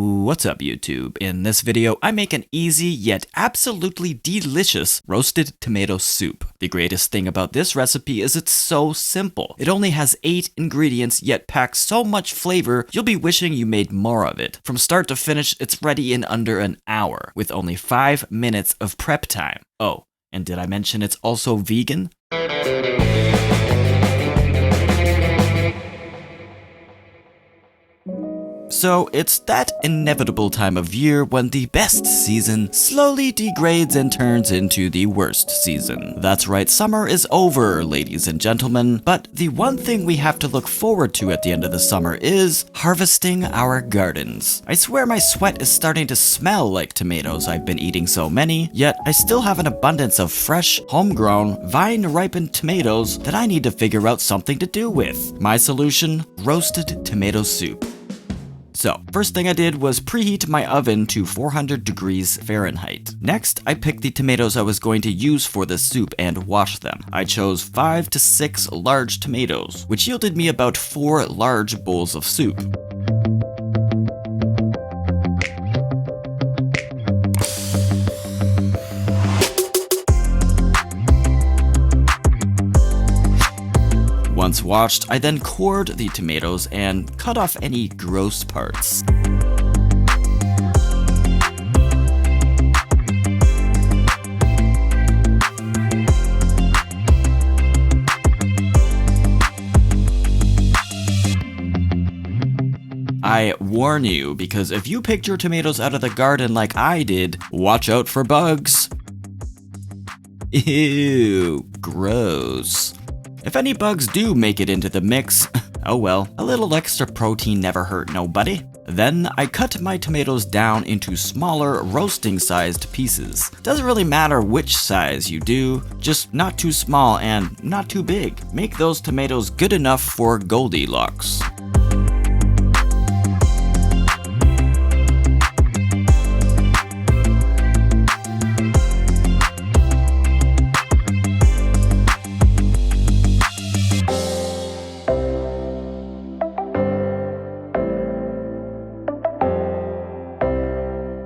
What's up YouTube? In this video, I make an easy yet absolutely delicious roasted tomato soup. The greatest thing about this recipe is it's so simple. It only has 8 ingredients yet packs so much flavor you'll be wishing you made more of it. From start to finish, it's ready in under an hour with only 5 minutes of prep time. Oh, and did I mention it's also vegan? So it's that inevitable time of year when the best season slowly degrades and turns into the worst season. That's right, summer is over, ladies and gentlemen, but the one thing we have to look forward to at the end of the summer is harvesting our gardens. I swear my sweat is starting to smell like tomatoes. I've been eating so many, yet I still have an abundance of fresh, homegrown, vine-ripened tomatoes that I need to figure out something to do with. My solution? Roasted tomato soup. So, first thing I did was preheat my oven to 400 degrees Fahrenheit. Next, I picked the tomatoes I was going to use for this soup and washed them. I chose 5 to 6 large tomatoes, which yielded me about 4 large bowls of soup. Once washed, I then cored the tomatoes and cut off any gross parts. I warn you, because if you picked your tomatoes out of the garden like I did, watch out for bugs. Ew, gross. If any bugs do make it into the mix, oh well, a little extra protein never hurt nobody. Then I cut my tomatoes down into smaller, roasting-sized pieces. Doesn't really matter which size you do, just not too small and not too big. Make those tomatoes good enough for Goldilocks.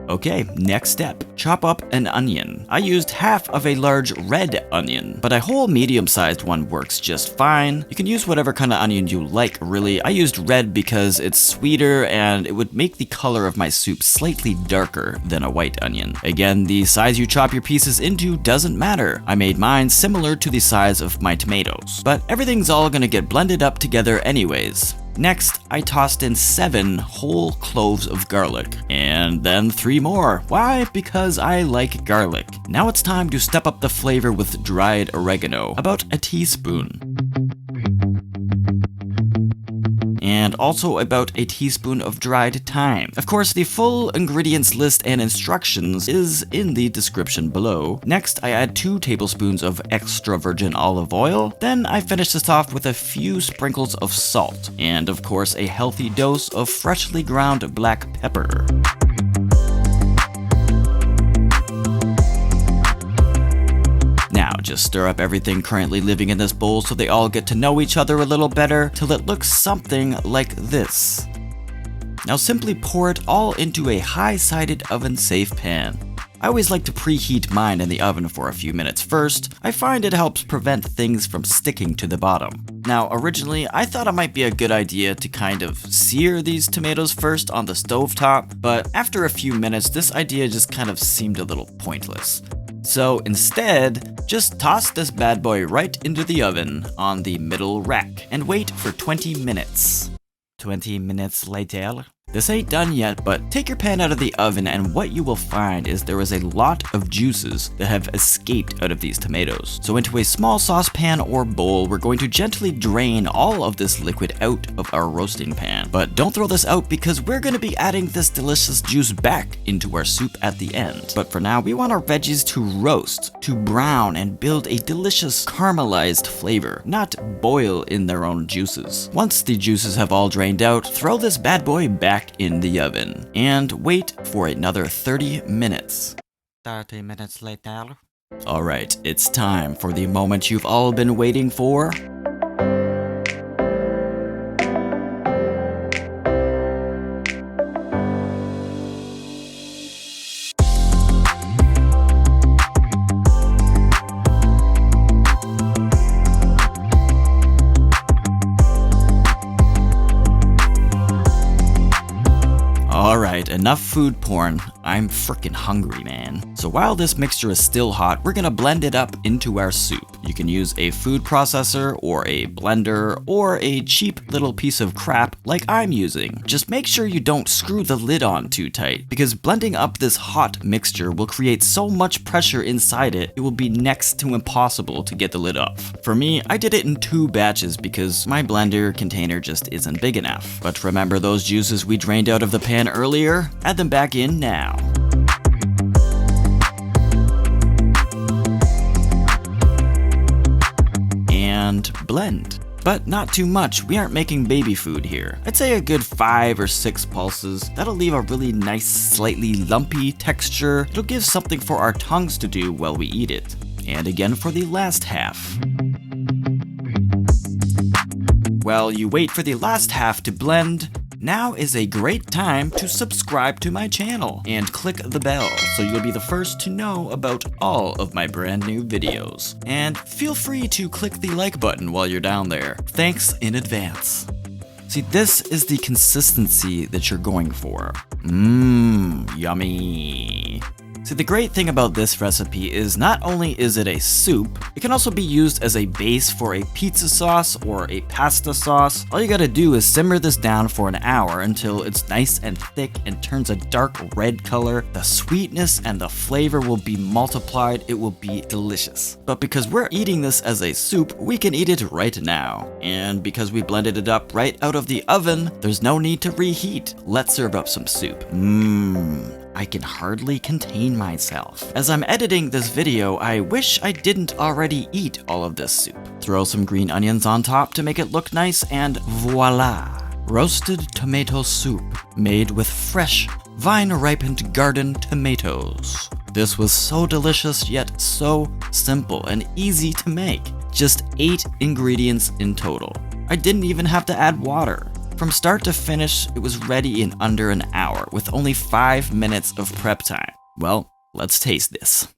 Okay, next step, chop up an onion. I used half of a large red onion, but a whole medium-sized one works just fine. You can use whatever kind of onion you like, really. I used red because it's sweeter and it would make the color of my soup slightly darker than a white onion. Again, the size you chop your pieces into doesn't matter. I made mine similar to the size of my tomatoes, but everything's all gonna get blended up together anyways. Next, I tossed in 7 whole cloves of garlic, and then 3 more. Why? Because I like garlic. Now it's time to step up the flavor with dried oregano, about a teaspoon. And also about a teaspoon of dried thyme. Of course, the full ingredients list and instructions is in the description below. Next, I add 2 tablespoons of extra virgin olive oil. Then I finish this off with a few sprinkles of salt. And of course, a healthy dose of freshly ground black pepper. Now, just stir up everything currently living in this bowl so they all get to know each other a little better till it looks something like this. Now simply pour it all into a high-sided oven-safe pan. I always like to preheat mine in the oven for a few minutes first. I find it helps prevent things from sticking to the bottom. Now, originally, I thought it might be a good idea to kind of sear these tomatoes first on the stovetop, but after a few minutes, this idea just kind of seemed a little pointless. So instead, just toss this bad boy right into the oven on the middle rack and wait for 20 minutes. 20 minutes later. This ain't done yet, but take your pan out of the oven and what you will find is there is a lot of juices that have escaped out of these tomatoes. So into a small saucepan or bowl, we're going to gently drain all of this liquid out of our roasting pan. But don't throw this out because we're going to be adding this delicious juice back into our soup at the end. But for now, we want our veggies to roast, to brown, and build a delicious caramelized flavor, not boil in their own juices. Once the juices have all drained out, throw this bad boy back in the oven and wait for another 30 minutes. 30 minutes later. Alright, it's time for the moment you've all been waiting for. Alright, enough food porn. I'm frickin' hungry, man. So while this mixture is still hot, we're gonna blend it up into our soup. You can use a food processor or a blender or a cheap little piece of crap like I'm using. Just make sure you don't screw the lid on too tight, because blending up this hot mixture will create so much pressure inside it, it will be next to impossible to get the lid off. For me, I did it in 2 batches because my blender container just isn't big enough. But remember those juices we drained out of the pan earlier? Add them back in now. And blend. But not too much, we aren't making baby food here. I'd say a good 5 or 6 pulses. That'll leave a really nice, slightly lumpy texture. It'll give something for our tongues to do while we eat it. And again for the last half. While you wait for the last half to blend, now is a great time to subscribe to my channel and click the bell so you'll be the first to know about all of my brand new videos. And feel free to click the like button while you're down there. Thanks in advance. See, this is the consistency that you're going for. Yummy. See, the great thing about this recipe is not only is it a soup, it can also be used as a base for a pizza sauce or a pasta sauce. All you gotta do is simmer this down for an hour until it's nice and thick and turns a dark red color. The sweetness and the flavor will be multiplied. It will be delicious. But because we're eating this as a soup, we can eat it right now. And because we blended it up right out of the oven, there's no need to reheat. Let's serve up some soup. I can hardly contain myself. As I'm editing this video, I wish I didn't already eat all of this soup. Throw some green onions on top to make it look nice, and voila! Roasted tomato soup made with fresh, vine-ripened garden tomatoes. This was so delicious, yet so simple and easy to make. Just 8 ingredients in total. I didn't even have to add water. From start to finish, it was ready in under an hour, with only 5 minutes of prep time. Well, let's taste this.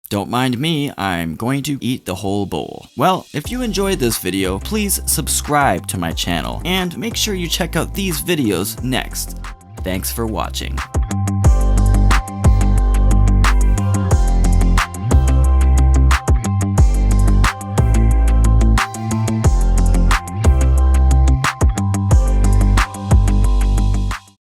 Don't mind me, I'm going to eat the whole bowl. Well, if you enjoyed this video, please subscribe to my channel, and make sure you check out these videos next. Thanks for watching.